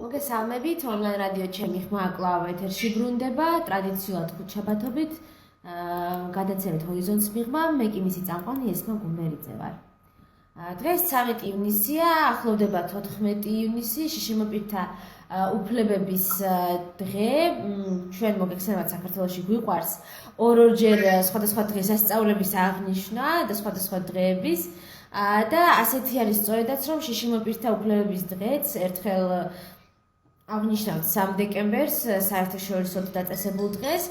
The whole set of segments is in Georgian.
მოგესალმებით, ონლაინ რადიო ჩემი ხმა კვლავ ეთერში ბრუნდება, ტრადიციულად ხუთშაბათობით, გადაცემით ჰორიზონტს მიღმა, მე კი მისი წამყვანი ესმა გუმერიძე ვარ. დღეს 13 ივნისია, ახლოვდება 14 ივნისი, შიშიმოპირთა უფლებების დღე, ჩვენ მოგეხსენებათ საქართველოში გვიყვარს ორ-ორჯერ სხვადასხვა დღესასწაულების აღნიშვნა და სხვადასხვა დღეების და ასეთი არის სწორედაც, რომ შიშიმოპირთა უფლებების დღეც ერთხელ აღნიშნავთ 3 დეკემბერს საერთაშორისო დაწესებულ დღეს,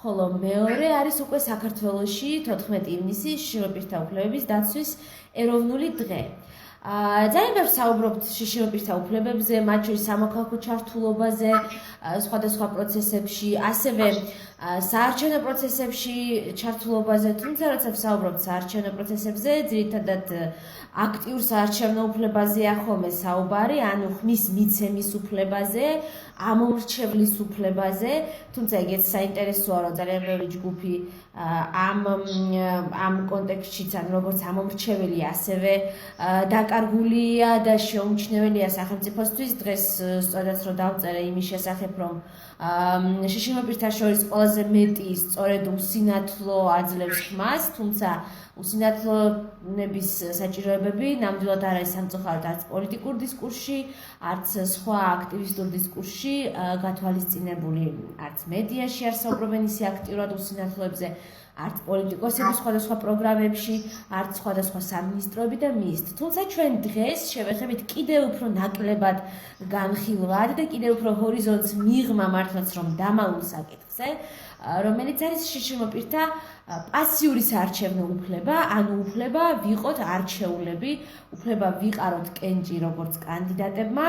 ხოლო მეორე არის უკვე საქართველოში 14 ივნისი შიშიმოპირთა უფლებების დაცვის ეროვნული დღე. ძალიან ბევრს საუბრობთ შიშიმოპირთა უფლებებზე, მათ შორის სამოქალაქო ჩართულობაზე, სხვადასხვა პროცესებში, ასევე საარჩევნო პროცესებში ჩართულობაზე, თუმცა როცა ვსაუბრობთ საარჩევნო პროცესებზე, ძირითადად აქტიურ საარჩევნო უფლებაზეა ხოლმე საუბარი, ანუ ხმის მიცემის უფლებაზე, ამომრჩევლის უფლებაზე, თუმცა ეგეც საინტერესოა, რომ ძალიან ბევრი ჯგუფი ამ კონტექსტშიც, ანუ როგორც ამომრჩეველი, ასევე დაკარგულია და შეუმჩნეველია სახელმწიფოსთვის. დღეს სწორედაც რომ დავწერე იმის შესახებ, რომ შიშიმოპირთა შორის ყველაზე მეტი სწორედ უსინათლო აძლევს ხმას, თუმცა უსინათლონების საჭიროებები ნამდვილად არ არის სამწუხაროდ არც პოლიტიკურ დისკურსში, არც სხვა აქტივისტურ დისკურსში გათვალისწინებული, არც მედიაში არ საუბრობენ ისე აქტიურად უსინათლოებზე, არც პოლიტიკოსების სხვადასხვა პროგრამებში, არც სხვადასხვა სამინისტროები და მინისტრები. თუმცა ჩვენ დღეს შევეხებით კიდევ უფრო ნაკლებად განხილვად და კიდევ უფრო ჰორიზონტს მიღმა მართლაც რომ დამალულ საკითხზე, რომელიც არის შიშიმოპირთა პასიური საარჩევნო უფლება, ანუ უფლება ვიყოთ არჩეულები, უფლება ვიყაროთ კენჭი როგორც კანდიდატებმა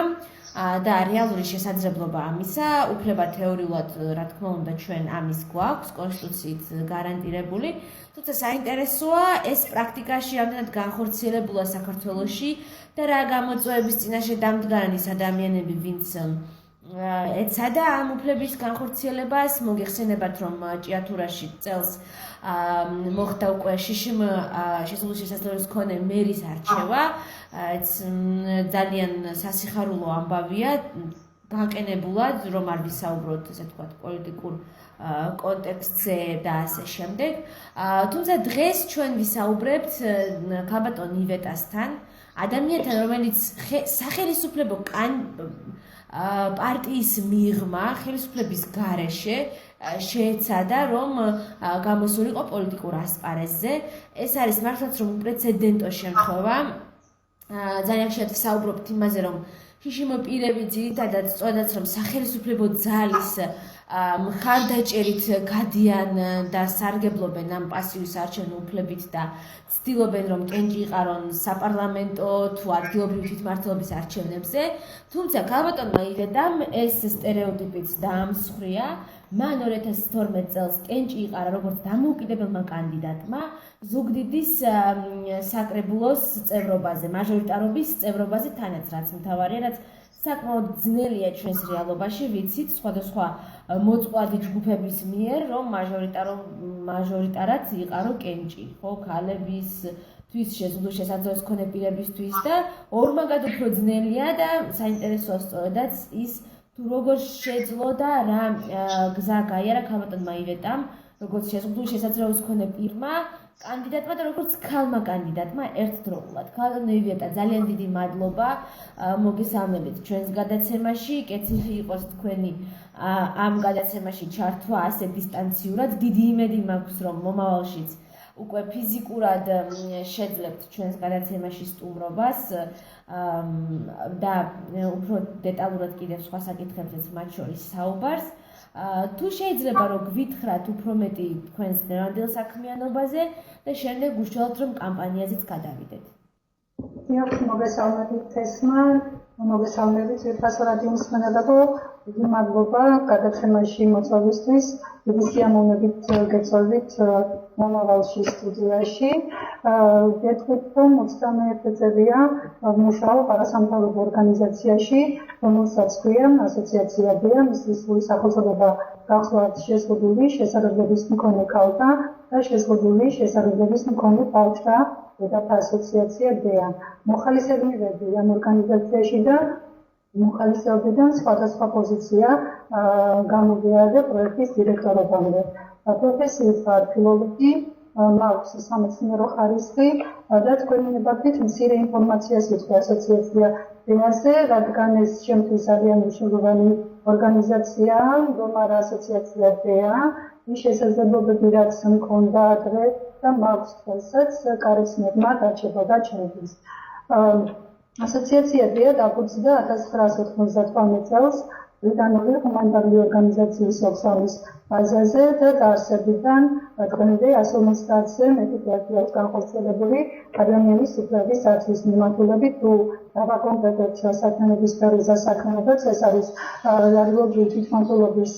და რეალური შესაძლებლობა ამისა, უფლება თეორიულად, რა თქმა უნდა, ჩვენ ამის გვაქვს, კონსტიტუციით გარანტირებული, თუმცა საინტერესოა ეს პრაქტიკაში რამდენად განხორციელებულა საქართველოში და რა გამოწვევების წინაშე დამდგარენ ის ადამიანები, ვინც ეცადა ამ უფლების განხორციელებას. მოგეხსენებათ, რომ ჭიათურაში წელს მოხდა უკვე შეზღუდული შესაძლებლობის მქონე მერის არჩევა. ძალიან სასიხარულო ამბავია, გაყენებულად, რომ არ ვისაუბროთ, ესე ვთქვათ, პოლიტიკურ კონტექსტზე და ასე შემდეგ. თუმცა დღეს ჩვენ ვისაუბრებთ ქალბატონ ივეტასთან, ადამიანთან, რომელიც სახელისუფლებო პარტიის მიღმა, ხელისუფლების გარეშე შეეცადა, რომ გამოსულიყო პოლიტიკურ ასპარეზზე. ეს არის მართლაც რომ უპრეცედენტო შემთხვევა. ძალიან ხშირად ვსაუბრობთ იმაზე, რომ შიშიმოპირები ძირითადად სწორედაც რომ სახელისუფლებო ძალის მხარდაჭერით გადიან და სარგებლობენ ამ პასიური საარჩევნო უფლებით და ცდილობენ, რომ კენჭი იყარონ საპარლამენტო თუ ადგილობრივი თვითმმართველობის არჩევნებზე. თუმცა ქალბატონმა ივეტამ ეს სტერეოტიპიც დაამსხვრია. მან 2012 წელს კენჭი იყარა როგორც დამოუკიდებელმა კანდიდატმა ზუგდიდის საკრებულოს წევრობაზე, მაჟორიტარობის წევრობაზე თანაც, რაც მთავარია, რაც საკმაოდ ძნელია ჩვენს რეალობაში, ვიცით სხვადასხვა მოწყვლადი ჯგუფების მიერ, რომ მაჟორიტარად იყარო კენჭი, ხო, ქალების თვის შეზღუდული შესაძლებლობის მქონე პირებისთვის და ორმაგად უფრო ძნელია და საინტერესოა სწორედაც ის თუ როგორ შეძლო და რა გზა გაიარა ქალბატონმა ივეტამ, როგორც შეზღუდული შესაძლებლობის მქონე პირმა, კანდიდატმა და როგორც ქალმა კანდიდატმა ერთდროულად. ქალბატონ ივეტა, ძალიან დიდი მადლობა, მოგესალმებით ჩვენს გადაცემაში, კეთილი იყოს თქვენი ამ გადაცემაში ჩართვა ასე დისტანციურად. დიდი იმედი მაქვს, რომ მომავალშიც უკვე ფიზიკურად შეძლებთ ჩვენს გადაცემაში სტუმრობას და უფრო დეტალურად კიდევ სხვა საკითხებზეც მათ შორის საუბარს. თუ შეიძლება რომ გვითხრათ უფრო მეტი თქვენს დღევანდელ საქმიანობაზე და შემდეგ გუშუალოდ რომ კამპანიაზეც გადავიდეთ. დიახ, მოგესალმებით ესმა, მოგესალმებით ვირтуальნ რადიო მსმენელებო, დიდი მადლობა გადაცემაში მოწვევისთვის, დიდი სიამოვნებით გეწევით მომავალში სტუდიაში. გეტყვით, რომ 21 წელია ვმუშაობ არასამთავრობო ორგანიზაციაში, რომელსაც ქვია ასოციაცია დია, მისთვის სახელწოდება გახლავთ შეზღუდული შესაძლებლობის მქონე ქალთა და შეზღუდული შესაძლებლობის მქონე ბავშვთა დედათა ასოციაცია დია. მოხალისეები ამ ორგანიზაციაში და მოხალისეობიდან სხვადასხვა პოზიცია გამოგიარდა პროექტის დირექტორობამდე. პროფესიით ვარ ფილოლოგი, მაქვს სამეცნიერო ხარისხი და თქვენი ნებართვით მცირე ინფორმაციას ვიტყვი ასოციაცია დეაზე, რადგან ეს ჩემთვის ძალიან მნიშვნელოვანი ორგანიზაციაა, რომარ ასოციაცია დეა, ის შესაძლებლობები რაც მქონდა ადრე და მაქვს თვალსაც კარისმებმა დაჩებოდა ჩემთვის. ასოციაცია დეა დაფუძნდა 1990 წელს ბრიტანული ჰუმანიტარული ორგანიზაციის ოქსფამის ბაზაზე და დაარსებიდან დღემდე 150-ზე მეტი პროექტი განხორციელებული ადამიანის უფლებების დაცვის მიმართულებით თუ დაბაკონკრეტებთ საქმიანობის სფეროს დასაქმებაც ეს არის რეალობრივი თვითმმართველობის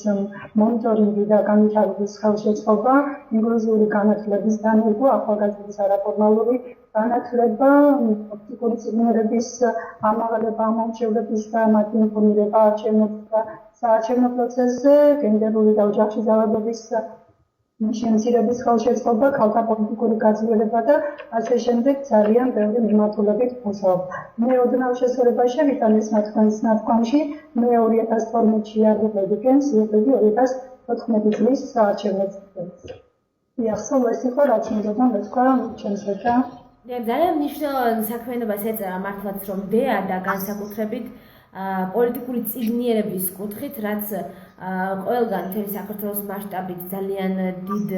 მონიტორინგი და განვითარების ხელშეწყობა, ინკლუზიური განათლების დანერგვა, ახალგაზრდების არაფორმალური განათლება, პრაქტიკული ციგნიერების ამაღლება, ამომრჩევლების და მათი ინფორმირება არჩევნების და საარჩევნო პროცესზე, გენდერული და ოჯახში ძალადობის შემცირების ხელშეწყობა, ქალთა პოლიტიკური გაძლიერება და ასე შემდეგ ძალიან ბევრი მიმართულებით ვმუშაობ. მე ოდნავ შესწორება შევიტანეს თქვენს ნათქვამში, მე 2012-ში აღიქვები გენს, იყვები 2014 წლის საარჩევნოებს. ახლა ეს იყო რაც მინდოდა მეთქვა ჩემს რეკა. ძალიან მნიშვნელოვანი საქმიანობას ეწევა მართლაც რომ დეა და განსაკუთრებით პოლიტიკური წიგნიერების კუთხით, რაც ყველგან მთელი საქართველოს მასშტაბით ძალიან დიდ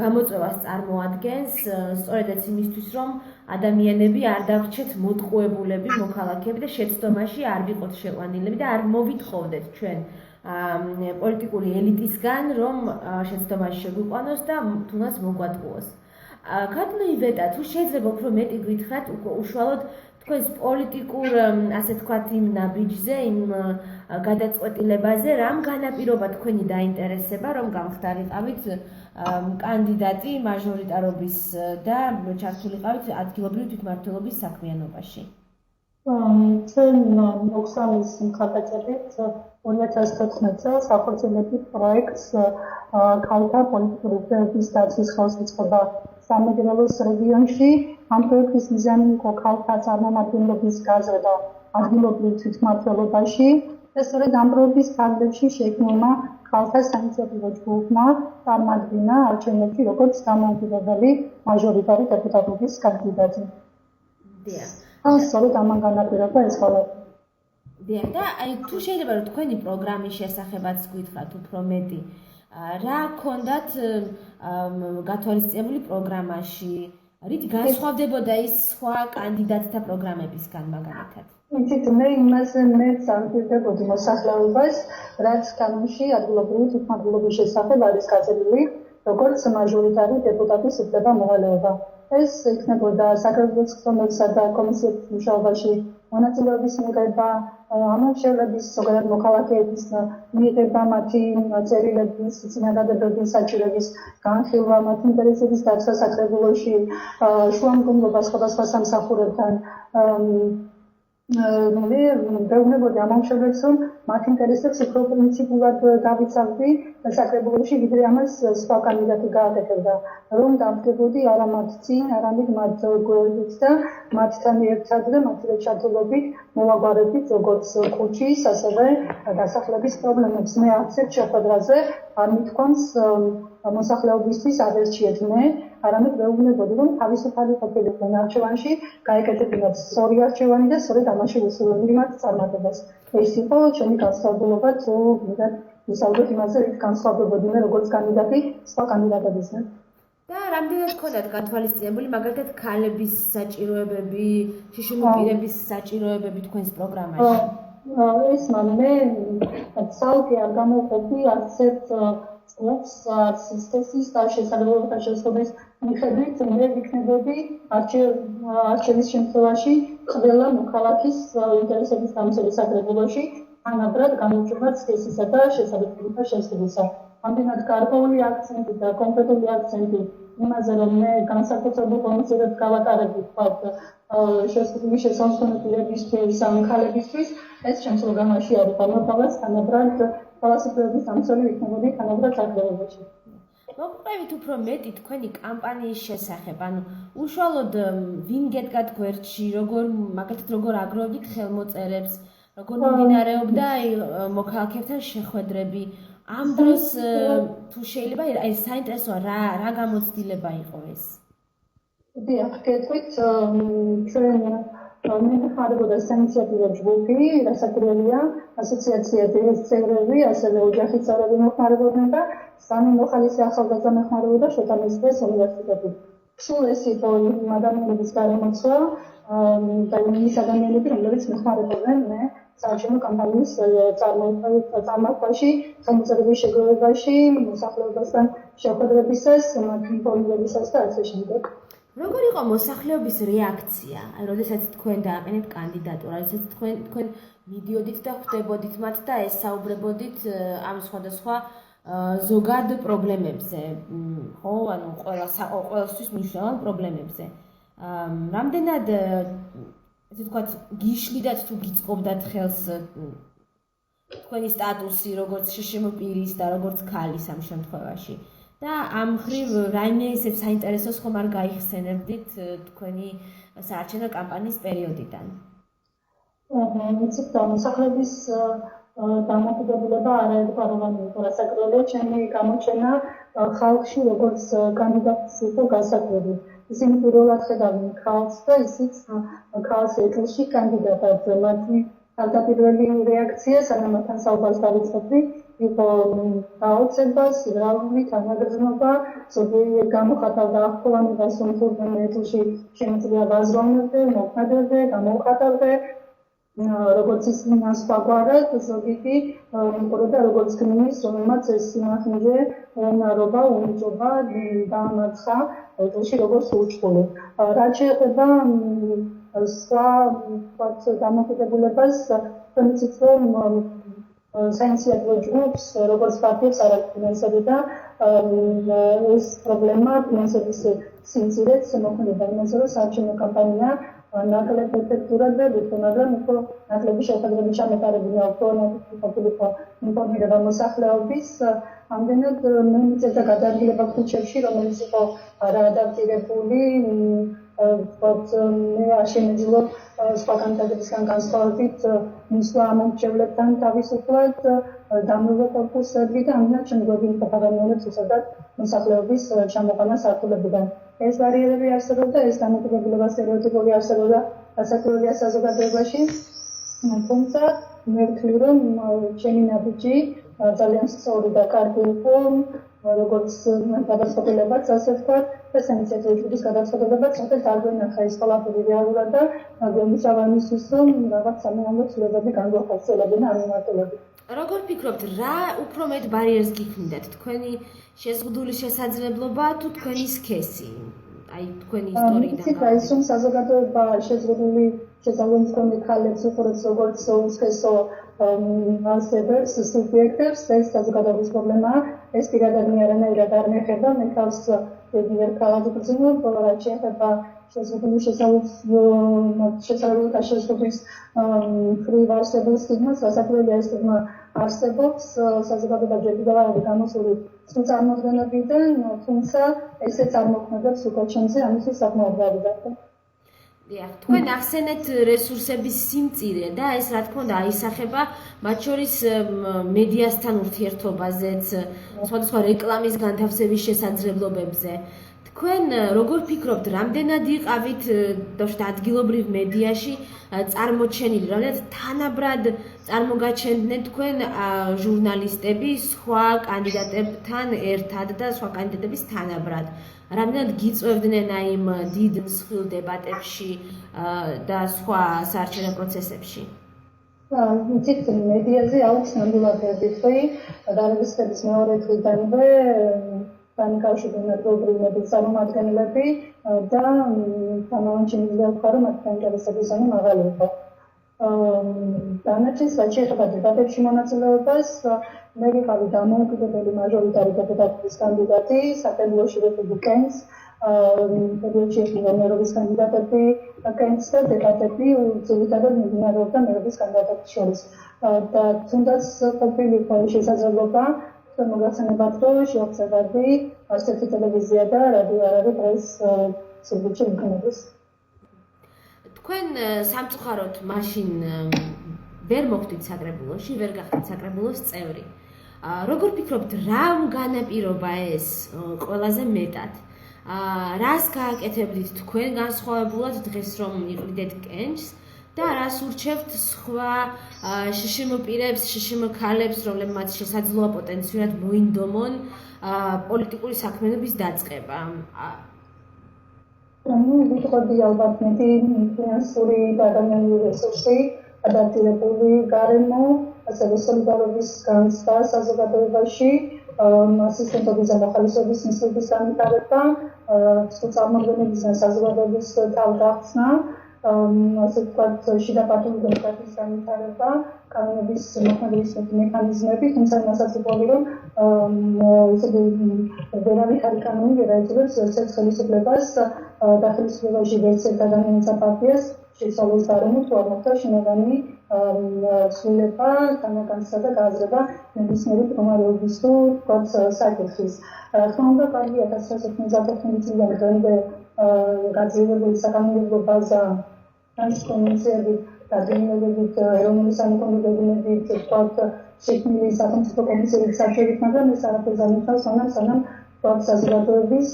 გამოწვევას წარმოადგენს, სწორედაც იმისთვის, რომ ადამიანები არ დავრჩეთ მოტყუებულები, მოქალაქეები და შეცდომაში არ ვიყოთ შეყვანილები და არ მოვითხოვდეთ ჩვენ პოლიტიკური ელიტისგან, რომ შეცდომაში შეგვიყვანოს და თუნდაც მოგვატყუოს. ქართული ივეტა, თუ შეიძლება უფრო მეტი გითხრათ, უშუალოდ თქვენს პოლიტიკურ, ასე თქვათ, იმ ნაბიჯზე, იმ გადაწყვეტილებაზე, რამ განაპირობა თქვენი დაინტერესება, რომ გამხდარიყავით კანდიდატი მაჟორიტარობის და ჩართულიყავით ადგილობრივი თვითმმართველობის საქმიანობაში? ჩვენ ოქსამის მხარდაჭერით 2014 წელს ახორციელებთ პროექტს ქალთა პოლიტიკური უფლებების დაცვის ხელშეწყობა სამეგრელოს რეგიონში. ამ პროექტის მიზანი იყო ქალთა წარმომადგენლობის გაზრდა ადგილობრივ თვითმმართველობაში და სწორედ ამ პროექტის ფარგლებში შექმნა ქალთა საინიციატივო ჯგუფმა წარმატებინა არჩევნებში როგორც დამოუკიდებელი მაჟორიტარი დეპუტატობის კანდიდატი. სწორედ ამან განაპირობა ეს ყველაფერი. და თუ შეიძლება რომ თქვენი პროგრამის შესახებაც გითხრათ უფრო მეტი, რა გქონდათ გათვალისწინებული პროგრამაში, რით განსხვავდებოდა ის სხვა კანდიდატთა პროგრამებისგან მაგალითად? იცით, მე იმაზე წამფირდებოდი მოსახლეობას, რაც კანონში ადგილობრივი თვითმმართველობის შესახებ არის გაწერილი, როგორც მაჟორიტარი დეპუტატის უფლება მოვალეობა. ეს იქნებოდა საკრებულოს ხსოვნებისა და კომისიების მუშაობაში მონაწილეობის მიღება, ამომრჩევლების, ზოგადად მოქალაქეების მიღება, მათი წერილების, წინადადებების საჭიროების განხილვა, მათი ინტერესების დაცვა საკრებულოში, შუამდგომლობა სხვადასხვა სამსახურებთან. მე ვეუბნებოდი ამომრჩევლებს, რომ მათ ინტერესებს უფრო პრინციპულად გავიცავდი საკრებულოში, ვიდრე ამას სხვა კანდიდატი გააკეთებდა, რომ დავდგებოდი არა მათ წინ, არამედ მათ გვერდით და მათთან ერთად და მათი ჩართულობით მოვაგვარებდით როგორც ქუჩის, ასევე დასახლების პრობლემებს. მე არც ერთ შეხვედრაზე არ მithქვამს მოსახლეობისთვის არ ერჩიეთ მე, არამედ ვეუბნებოდი, რომ თავისუფალი ყოფილიყო არჩევანში, გაეკეთებინათ სწორი არჩევანი და სწორედ ამაში ვუსურვებდი მათ წარმატებას. ეს იყო ჩემი განსხვავება, თუ მინდა ვისაუბროთ იმაზე, რით განსხვავდებოდი მე როგორც კანდიდატი სხვა კანდიდატებისგან. და რამდენად გქონდათ გათვალისწინებული მაგალითად ქალების საჭიროებები, შიშიმოპირების საჭიროებები თქვენს პროგრამაში? ეს მე ცალკე არ გამოვხდი არც ერთ ჯგუფს, არც სისტემის და შესაძლებლობათა შესწავლის მიხედვით მე ვიქნებოდი არჩევის შემთხვევაში ყველა მოქალაქის ინტერესების დამცველი საკრებულოში თანაბრად გამარჯვება წესისა და შესაძლებლობათა შესწავლისა. ამდენად გარკვეული აქცენტი და კონკრეტული აქცენტი იმაზე, რომ მე განსაკუთრებულ კომისიებს გავატარებდი ვთქვათ შესაძლებელი შესამსხურებლებისთვის ან ქალებისთვის, ეს ჩემს პროგრამაში არ იყო. ამავდროულად თანაბრად ხელისუფლების დამცველი ვიქნებოდი თანაბრად საკრებულოში. მოგყვებით უფრო მეტი თქვენი კამპანიის შესახებ, ანუ უშუალოდ ვინ გედგათ გვერდში, მაგალითად როგორ აგროვებთ ხელმოწერებს, როგორ მიმდინარეობდა აი მოქალაქეებთან შეხვედრები ამ დროს თუ შეიძლება აი საინტერესოა რა გამოცდილება იყო ეს დიახ, კეთვით ჩვენ მიმდინარეობდა საინიციატივო ჯგუფი, რასაკვირველია, ასოციაციები, წევრები, ასევე ოჯახის წევრები მოხმარებოდნენ და სამი მოხალისე ახალგაზრდა მოხმარებოდა შოტანისწყლის უნივერსიტეტში. სულ ეს იყო იმ ადამიანების გარემოცვა და ის ადამიანები, რომლებიც მოხმარებოდნენ საარჩევნო კამპანიის წარმოებაში, ხელმოწერების შეგროვებაში, მოსახლეობასთან შეხვედრებისას, მათ ინფორმირებისას და ასე შემდეგ. როგორ იყო მოსახლეობის რეაქცია? აი, როდესაც თქვენ დააყენეთ კანდიდატურა, როდესაც თქვენ მიდიოდით და ხვდებოდით მათ და ესაუბრებოდით ამ სხვადასხვა ზოგად პრობლემებზე, ხო, ანუ ყველასთვის მნიშვნელოვან პრობლემებზე. რამდენად ესე ვთქვათ, გიშლიდათ თუ გიწყობდათ ხელს თქვენი სტატუსი, როგორც შშმ პირის და როგორც ქალის ამ შემთხვევაში. და ამ ხრივ რაიმე ისეთ საინტერესოს ხომ არ გაიხსენებდით თქვენი საარჩევნო კამპანიის პერიოდიდან? იცით, მოსახლეობის დამოკიდებულება არაერთგვაროვანი იყო, რასაკვირველია, ჩემი გამოჩენა ხალხში როგორც კანდიდატს იყო გასაკვირი. ისინი პირველად ხედავენ ქალს და ისიც ქალს ეთნში კანდიდატად. მათი თავდაპირველი რეაქცია, სანამ მათთან საუბარს დავიწყებდი, იყო დაოცება, სიბრალული, თანაგრძნობა, ზოგიერთი გამოხატავდა აღქოვანებას, რომ თურმე ეთნში შემიძლია ვაზროვნებდე, მოქმედებდე, გამოვხატავდე, როგორც ისინი მას ვაგვარად, ზოგიერთი მიყურებდა როგორც გმირის, რომელმაც ეს სიმახნიჟე უნარობა, უნიჭობა დაამარცხა ეთნში როგორც ურჩხული. რაც შეეხება სხვა დამოკიდებულებას, თქვენ იცით, რომ საინიციატივო ჯგუფს, როგორც პარტიებს არ აქვს ფინანსები და ეს პრობლემა ფინანსების სიმცირეც მოქმედება იმაზე, რომ საარჩევნო კამპანია ნაკლებ ეფექტურად ვერ იყო, მაგრამ უფრო ნაკლები შეხვედრები ჩამეტარებინა, უფრო ნაკლები ინფორმირება მოსახლეობის. ამდენად მე მიწევდა გადაადგილება ქუჩებში, რომელიც იყო არაადაპტირებული, მე არ შემეძლო სხვა კანდიდატებისგან განსხვავებით მისვლა ამომრჩევლებთან თავისუფლად, დამრევლო კორპუსები და ამდენად შემდგომი პროპაგანდას უწევდათ მოსახლეობის ჩამოყანას სართულებიდან. ეს ბარიერები არსებობდა, ეს დამოკიდებულება სტერეოტიპული არსებობდა გასაკვირველია საზოგადოებაში, თუმცა მე ვთვლი, რომ ჩემი ნაბიჯი ძალიან სწორი და კარგი იყო, როგორც გადაწყვეტილებაც, ასე ვთქვათ, და საინიციატივო ჯგუფის გადაწყვეტილებაც, ცოტა დაგვენახა ეს ყველაფერი რეალურად და გვემუშავა იმისთვის, რომ რაღაც სამეამბო ცვლილებები განგვახორციელებინა ამ მიმართულებით. როგორ ფიქრობთ, რა უფრო მეტ ბარიერს გიქმნიდათ, თქვენი შეზღუდული შესაძლებლობა თუ თქვენი სქესი? აი, თქვენი ისტორიიდან. იცით, აი, სულ საზოგადოება შეზღუდული შესაძლებლობის მქონე ქალებს უყურებს როგორც უსქესო არსებებს, სუბიექტებს, ეს საზოგადოების პრობლემაა. ეს პირადად მე არანაირად არ მეხება, მე თავს ვერ ქალად ვგრძნობ, რაც შეეხება შეზღუდული შესაძლებლობათა შეზღუდვის ხრივ არსებულ სტიგმას, რასაკვირველია ეს სტიგმა არსებობს საზოგადოება ჯერ კიდევ არ არის გამოსული სრულ წარმოდგენებიდან, თუმცა ესეც არ მოქმედებს უკვე ჩემზე, ამისთვის საკმაოდ გავიზარდე. დიახ, თქვენ ახსენეთ რესურსების სიმწირე და ეს რა თქმა უნდა აისახება მათ შორის მედიასთან ურთიერთობაზეც, სხვადასხვა რეკლამის განთავსების შესაძლებლობებზე. თქვენ როგორ ფიქრობთ, რამდენად იყავით ადგილობრივ მედიაში წარმოჩენილი, რამდენად თანაბრად წარმოგაჩენდნენ თქვენ ჟურნალისტები სხვა კანდიდატებთან ერთად და სხვა კანდიდატების თანაბრად? რამდენად გიწევდნენ აი იმ დიდ მსხვილ დებატებში და სხვა საარჩევნო პროცესებში? იცით, მედიაზე აქვს ნამდვილად ერთი თვი, დარეგისტრების მეორე თვიდანვე განკავშირდნენ ადგილობრივი მედიის წარმომადგენლები და თანავალჩინებია ვქვა, რომ მათი ინტერესების ზონა მაღალი იყო. დანარჩენს, რაც შეეხება დებატებში მონაწილეობას, მე ვიყავი დამოუკიდებელი მაჟორიტარი დეპუტატის კანდიდატი საპრეზიდენტო რესპუბლიკენს, პერიოდში ეხება მერობის კანდიდატები კენს და დებატები ძირითადად მიმდინარეობდა მერობის კანდიდატებს შორის. და თუნდაც ყოფილიყო შესაძლებლობა მოგახსენებათ, რომ შევხვდებოდი არც ერთი ტელევიზია და რადიო არ არის დღეს სიბრტყე იქნების. თქვენ სამწუხაროდ მაშინ ვერ მოხვდით საკრებულოში, ვერ გახდით საკრებულოს წევრი. Როგორ ფიქრობთ, რამ განაპირობა ეს ყველაზე მეტად? რას გააკეთებდით თქვენ განსხვავებულად დღეს რომ იყიდეთ კენჭს და რას ურჩევთ სხვა შშმ პირებს, შშმ ქალებს, რომლებმაც შესაძლოა პოტენციურად მოინდომონ პოლიტიკური საქმიანობის დაწყება? ვიტყოდი ალბათ მეტი ფინანსური და ადამიანური რესურსი, ადაპტირებული გარემო, ასევე სოლიდარობის განცდა საზოგადოებაში, ასისტენტობის და მოხალისეობის მისიის განვითარება, წარმოდგენების და საზოგადოების თავგახსნა, ასე ვთქვათ, შიდა პარტიული დემოკრატიის განვითარება, კანონების მოქმედების მექანიზმები, თუმცა იმასაც ვიტყოდი, რომ ვერავითარი კანონი ვერ აიძულებს ერთ ხელისუფლებას და ხელისუფლებაში ვერც ერთ ადამიანის პარტიას შეცვალოს გარემო თუ არ მოხდა შინაგანი ცვლილება, განსაზღვრება და გააზრება ნებისმიერი მდგომარეობის თუ საკითხის. თქმა უნდა, კარგია 1999 წლიდან დღემდე გაძლიერებული საკანონმდებლო ბაზა არის კონვენციებით, დადგენილებით, ეროვნული სამოქმედებებით, ვთქვათ, შექმნილი სახელმწიფო კომისიების საჩივით, მაგრამ ეს არაფერს არ ნიშნავს, სანამ საზოგადოების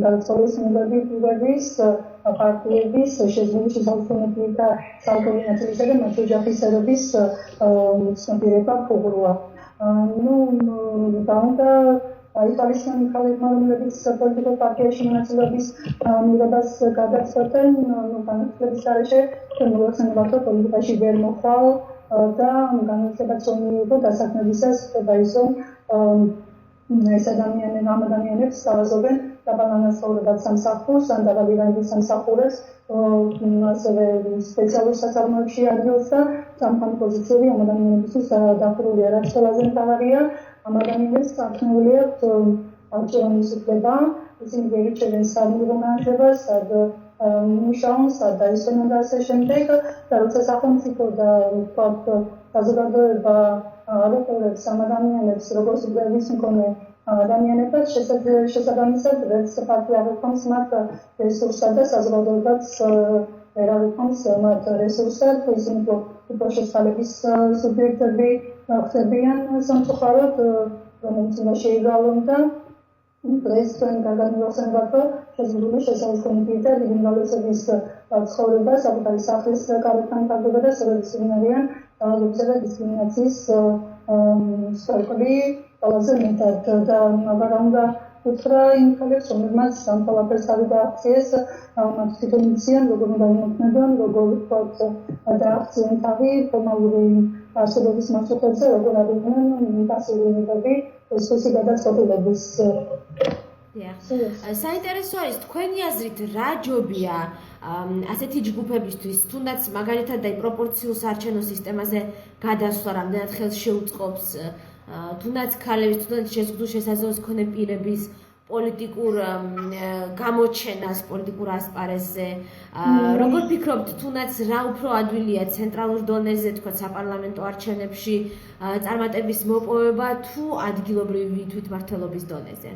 გადაწყვეტილების მიღების პარტიების შეძლებული შესაძლებლობებით და საავტორო ნაწილისა და მათი ოჯახისერობის ცნობიერება ფუღუროა. და იტალიაში ქალებმა, რომლებიც პოლიტიკურ პარტიაში მონაწილეობის მიღებას გადაწყვეტენ, განათლების გარეშე მოვახსენებათ, რომ პოლიტიკაში ვერ მოხვალ და განათლებაც რომ მიიღო დასაქმებისას ხდება ის, რომ ეს ადამიანებს სთავაზობენ დაბალანას ცხოვრებას სამსახურს, ან დაბალი რანგის სამსახურებს, ასევე სპეციალურ საწარმოებში ადგილს და სამხატვრო პოზიციები ამ ადამიანებისთვის დახურულია. რაც ყველაზე მთავარია, ამ ადამიანებს საქმეული აქვთ არჩევანის უფლება, ისინი ვერ ირჩევენ სამიღო განათლებას, სად მუშაობენ, სად დაისვენონ და ასე შემდეგ. და როცა სახელმწიფო და ვთქვათ საზოგადოება არაყურებს ამ ადამიანებს, როგორც უდევის მქონე ადამიანებს, შესაბამისად ვერც პარტია არ ყოფს მათ რესურსად და საზოგადოებაც ვერ ყოფს მათ რესურსად, ისინი უპირატესობის სუბიექტები ხდებიან სამწუხაროდ, რომელიც უნდა შეიძალონ და დღეს თქვენ გაგანმოხსენებათ, რომ შეძლებული შესაძლებელი და დინამიკების ცხოვრება საკუთარი სახლის გარეთან თავდება და სწორედ ისინი არიან დაავადებისა და დისკრიმინაციის მსხვერპლი ყველაზე მეტად და აღარ უნდა უთხრა იმ ხალხს, რომლებმაც ამ ყველაფერს თავი დააღწიეს, მათ თვითონ იციან, როგორ უნდა იმოქმედონ, როგორ ვთქვათ დააღწიენ თავი ფორმალური არსებობის მასშტაბებზე, როგორ არიან პასუხისმგებლები ეს გადაწყვეტილების. საინტერესო არის თქვენი აზრით რა ჯობია ასეთი ჯგუფებისთვის, თუნდაც მაგალითად და პროპორციულ საარჩევნო სისტემაზე გადასვლა რამდენად ხელს შეუწყობს, თუნდაც ქალების, თუნდაც შეზღუდულ შესაძლებლობის მქონე პირების პოლიტიკურ გამოჩენას პოლიტიკურ ასპარეზზე. Როგორ ფიქრობთ, თუნდაც რა უფრო ადვილია ცენტრალურ დონეზე, თქვა საპარლამენტო არჩევნებში წარმატების მოპოვება თუ ადგილობრივი თვითმმართველობის დონეზე?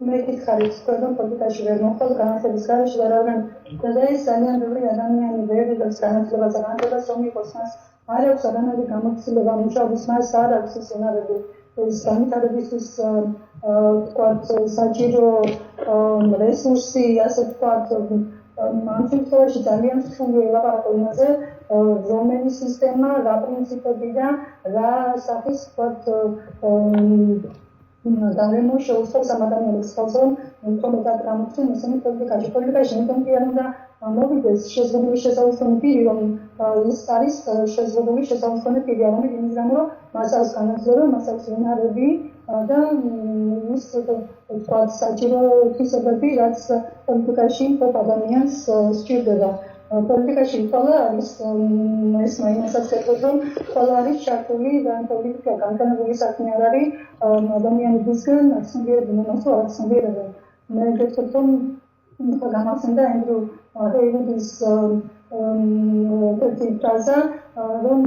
მე გითხარით, თქვენ პოლიტიკაში ვერ მოხდეთ განათლების გარეშე და რადგან დღეს ძალიან ბევრი ადამიანი ვერ იღებს განათლებას და განათლებას რომ იყოს მას არ აქვს არანაირი გამოცდილება მუშაობის, მას არ აქვს ის უნარები ეს განვითარებისთვის ვთქვათ საჭირო რესურსი, ასე ვთქვათ ამ შემთხვევაში ძალიან რთულია ელაპარაკო იმაზე, რომელი სისტემა, რა პრინციპები და რა სახის ვთქვათ გარემო შეუწყობს ამ ადამიანებს ხელს, რომ მეტად გამოჩნდნენ ისინი პოლიტიკაში, იმიტომ კი არ უნდა მოვიდეს შეზღუდული შესაძლებელი პირი, რომ ის არის შეზღუდული შესაძლებელი პირი, რომელიც იმის გამო, რომ მას აქვს განათლება, მას აქვს უნარები და ის ვთქვათ საჭირო თვისებები, რაც პოლიტიკაში მხოლოდ ადამიანს სჭირდება. პოლიტიკაში ყველა არის ეს მაინასაც ხედავთ, რომ ყველა არის ჩართული და პოლიტიკა განკარგული საქმე არ არის ადამიანებისგან ცნობიერები მომასწავლე არ ცნობიერებენ. მე გეტყვით, რომ გამახსენდა ენდრუ ჰეივუდის ერთი ფრაზა, რომ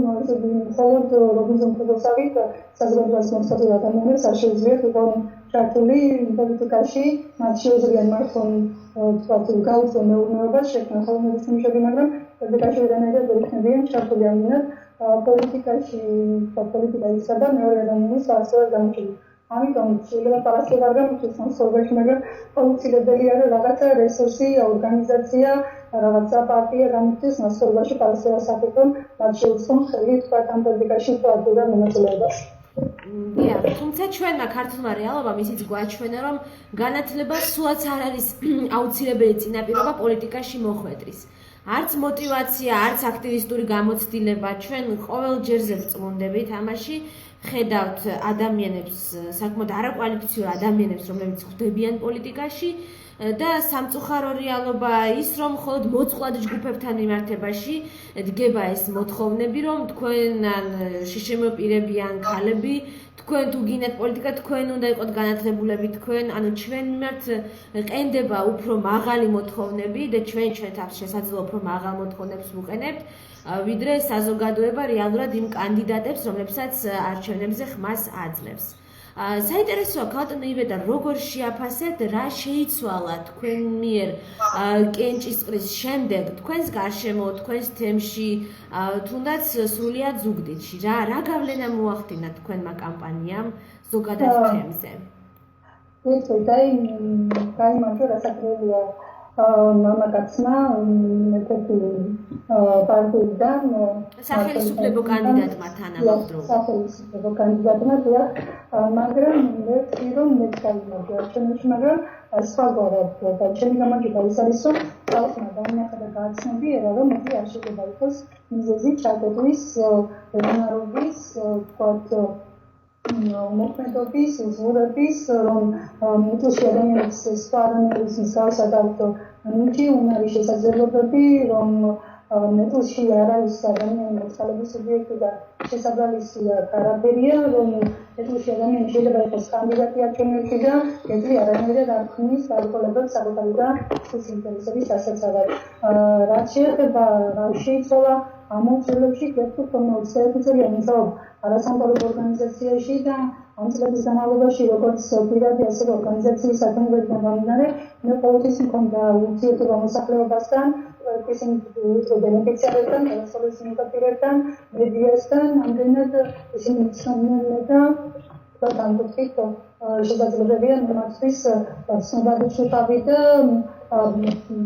მხოლოდ რობინზონ კრუზოვით საზოგადოებას მოსწავლე ადამიანებს არ შეუძლიათ იყოს ჩართული პოლიტიკაში, მათ შეუძლიათ მართონ ვთქვათ გაუწვევ მეურნეობას, შექმნან ხელოვნების ნიმუშები, მაგრამ პოლიტიკაში ვერანაირად ვერ იქნებიან ჩართული ამინად პოლიტიკაში პოლიტიკისა და მეორე ადამიანის ასევე გამოჩენილი. ამიტომ შეიძლება პარასკევ არ გამოჩნდეს მასშტაბში, მაგრამ აუცილებელია რომ რაღაცა რესურსი, ორგანიზაცია, რაღაცა პარტია გამოჩნდეს მასშტაბში პარასკევას საკუთრ მათ შეუძლონ ხელი თქვა ამ პოლიტიკაში პარტია მონაწილეობას. თუმცა ჩვენმა ქართულმა რეალობამ ისიც გვაჩვენა, რომ განათლება სულაც არ არის აუცილებელი წინაპირობა პოლიტიკაში მოხვედრის. არც мотивация, არც აქტივისტური გამოცდილება, ჩვენ ყოველ ჯერზე ვწმუნდებით ამაში, ხედავთ ადამიანებს, საკმაოდ არაკვალიფიციურ ადამიანებს, რომლებიც ხვდებიან პოლიტიკაში და სამწუხარო რეალობა ის, რომ მხოლოდ მოწყვლად ჯგუფებთან მიმართებაში დგება ეს მოთხოვნები, რომ თქვენ ან შშმ პირები ან ქალები, თქვენ თუ გინდათ პოლიტიკა, თქვენ უნდა იყოთ განათლებულები, თქვენ, ანუ ჩვენ მიმართ ყენდება უფრო მაღალი მოთხოვნები და ჩვენ თავს შესაძლოა უფრო მაღალ მოთხოვნებს ვუყენებთ, ვიდრე საზოგადოება რეალურად იმ კანდიდატებს, რომლებსაც არჩევნებზე ხმას აძლევს. საინტერესოა ქალბატონო ივეტა, როგორ შეაფასებთ, რა შეიცვალა თქვენ მიერ კენჭისყრის შემდეგ თქვენს გარშემო, თქვენს თემში, თუნდაც სრულიად ზუგდიდში, რა გავლენა მოახდინა თქვენმა კამპანიამ ზოგადად თემზე? გაიმარჯვა, რასაკვირველია მამაკაცმა ერთ-ერთი პარტიიდან სახელმწიფო კანდიდატმა თანამედროვე სახელმწიფო კანდიდატმა მაგრამ მე რომ მეც გაიმარჯვა ჩემში, მაგრამ სხვაგვარად და ჩემი გამარჯვება ის არის, რომ ხალხმა დაინახა და გააცნობიერა, რომ ეს არ შეიძლება იყოს მიზეზი ჩაკეტვის, რეგულარობის, ვთქვათ, მოქმედობის, უზურების, რომ მიწაში ადამიანის სხვა ადამიანის მსგავსად აქვს ნიჭი, უნარი, შესაძლებლობები, რომ მეტალში არ არის ადამიანი მოწყალების სუბიექტი და შესაბამისი არაფერია, რომ მეტალში ადამიანი შეიძლება იყოს კანდიდატი არჩევნებში და ეწლი არანაირად არ ქმნის გარკვეულებებს საკუთარი და ხის ინტერესების დასაცავად. რაც შეეხება შეიცვალა ამ წლებში გეტყვით, რომ 20 წლიანი საუბარი არასამთავრობო ორგანიზაციაში და ამ წლების განმავლობაში როგორც პირადი, ასევე ორგანიზაციის საქმიანობიდან გამომდინარე, მე ყოველთვის მქონდა ურთიერთობა მოსახლეობასთან, ისინი ბენეფიციარებთან, დასავლეთის ინტერესებთან, მედიასთან, ამდენად ისინი მიცნობდნენ და განკვეთით შესაძლებელია მათთვის ცნობადი შეტავი და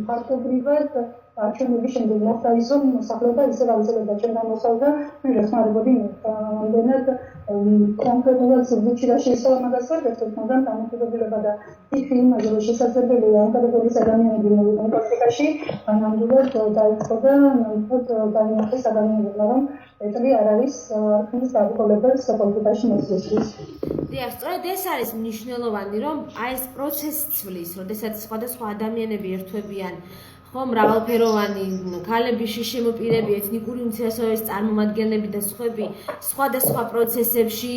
ფაქტობრივად არჩევნების შემდეგ მოხდა ის, რომ მოსახლეობა ისევ აუცილებლად ჩვენ გამოსავდა, მე ვეხმარებოდი ამდენად კონკრეტულად ზუგდიდში რა შეიცვალა მაგას ვერ ვეთქვით, მაგრამ დამოკიდებულება და თითქმის იმაზე, რომ შესაძლებელია ამ კატეგორიის ადამიანები მოვიდნენ პოლიტიკაში, ნამდვილად დაიწყო და ნამდვილად დაინახეს ადამიანებმა, რომ ეწლი არ არის ქმნის გარკვეულებებს პოლიტიკაში მოსვლისთვის. დიახ, სწორედ ეს არის მნიშვნელოვანი, რომ აი ეს პროცესი ცვლის, როდესაც სხვადასხვა ადამიანები ერთვებიან ხომ მრავალფეროვანი ქალები, შშმ პირები, ეთნიკური უმცირესობების წარმომადგენლები და სხვები სხვადასხვა პროცესებში,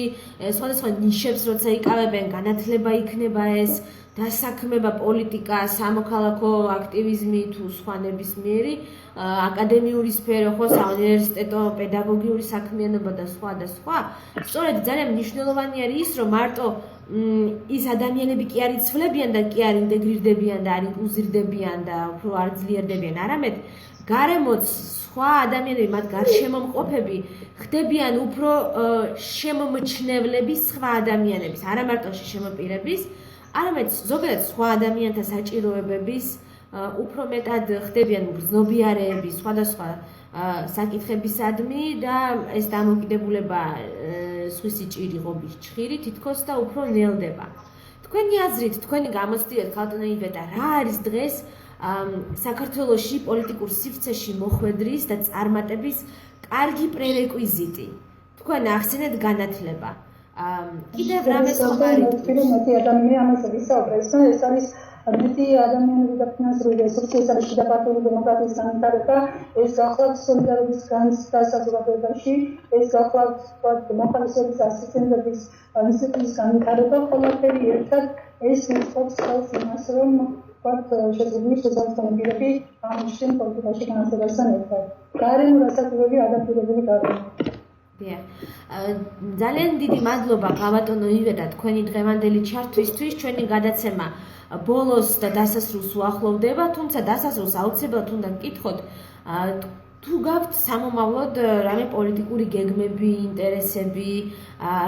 სხვადასხვა ნიშებს როცა იკავებენ, განათლება იქნება ეს, დასაქმება პოლიტიკა, სამოქალაქო აქტივიზმი თუ სხვა ნებისმიერი აკადემიური სფერო, ხო, საუნივერსიტეტო, პედაგოგიური საქმიანობა და სხვა და სხვა. სწორედ ძალიან მნიშვნელოვანი არის ის, რომ მარტო ის ადამიანები კი არ იცვლებიან და კი არ ინტეგრირდებიან და არ ინკლუზირდებიან და უფრო არ ძლიერდებიან, არამედ გარემოც სხვა ადამიანები, მათ გარშემომყოფები ხდებიან უფრო შემომჩნევლები სხვა ადამიანების, არა მარტო შემოპირების, არამედ ზოგადად სხვა ადამიანთა საჭიროებების უფრო მეტად ხდებიან გრძნობიარეები სხვადასხვა საკითხებისადმი და ეს დამოკიდებულება სხვისი ჭირი ღობის ჭხირი თითქოს და უფრო ნელდება. თქვენი აზრით, თქვენი გამოცდილებით ქალბატონო ივეტა, რა არის დღეს საქართველოში პოლიტიკურ სივრცეში მოხვედრის და წარმატების კარგი პრერეკვიზიტი? თქვენ ახსენეთ განათლება. კიდევ რამე სხვა მეტი ადამიანი ამაზე ვისაუბრებს, ეს არის მეტი ადამიანები და ფინანსური რესურსი, ეს არის შიდა პარტიული დემოკრატიის განვითარება, ეს გახლავთ სოლიდარობის განცდა საზოგადოებაში, ეს გახლავთ მოხალისეობის ასისტენტების ინსტიტუტის განვითარება, ყველაფერი ერთად ეს მოწყობს ხელს იმას, რომ შესაძლოა შესაძლებლობები ამშენ პოლიტიკაში განათლებასთან ერთად. გარემო რასაკვირველია ადაპტირებული გარემო. ძალიან დიდი მადლობა ქალბატონო ივეტა თქვენი დღევანდელი ჩართვისთვის. ჩვენი გადაცემა ბოლოს და დასასრულს უახლოვდება, თუმცა დასასრულს აუცილებლად უნდა გკითხოთ თუ გაქვთ სამომავლოდ რამე პოლიტიკური გეგმები, ინტერესები,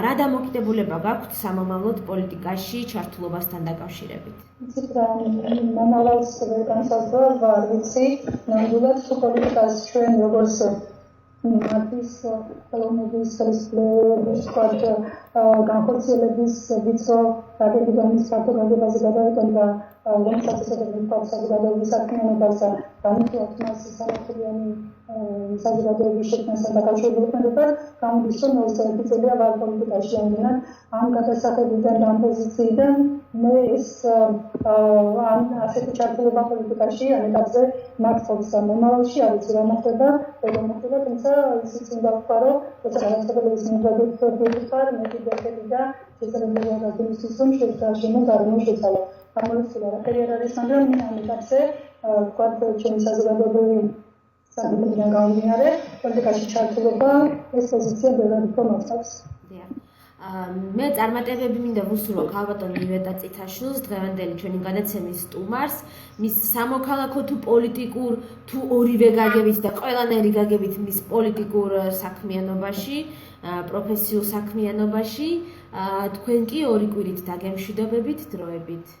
რა დამოკიდებულება გაქვთ სამომავლოდ პოლიტიკაში ჩართულობასთან დაკავშირებით? იცით რა, მომავალს ვერ განსაზღვრა, არ ვიცი, ნამდვილად თუ პოლიტიკას ჩვენ როგორც მათის ხელოვნების განხორციელების ვიწრო დაგეგმვის საფუძველზე გადავიდონ და განსაკუთრებით საზოგადოების საქმიანობას განვიხილოთ მას სამართლიანი საზოგადოების შექმნასთან დაკავშირებით, გამოდის რომ ეს ერთწელია ვარ პოლიტიკაში ამგონად ამ გადასახადებიდან და ამ პოზიციიდან მე ეს ასეთი ჩართულობა პოლიტიკაში ამ ეტაპზე მართავს მომავალში არ ვიცი რა მოხდება, თუმცა ისიც უნდა ვთქვა, რომ როცა განსაკუთრების მიხედვით ვარ, მე კიდევ და შესაძლებელია გაგიმისთვის რომ შეცვალო გარემო შეცვალო. გამოსულა რა არ არის, მაგრამ ამ ეტაპზე ვთქვათ ჩემი საზოგადოებრივი საკითხიდან გამომდინარე, პოლიტიკაში ჩართულობა ეს პოზიცია ბევრად უფრო მართავს. მე წარმატებები მინდა ვუსურვო ქალბატონ ივეტა წითაშვილს, დღევანდელი ჩვენი განაცემის სტუმარს, მის სამოქალაქო თუ პოლიტიკურ თუ ორივე გაგებით და ყველანაირი გაგებით მის პოლიტიკურ საქმიანობაში, პროფესიულ საქმიანობაში, თქვენ კი ორი კვირით დაგემშვიდობებით დროებით.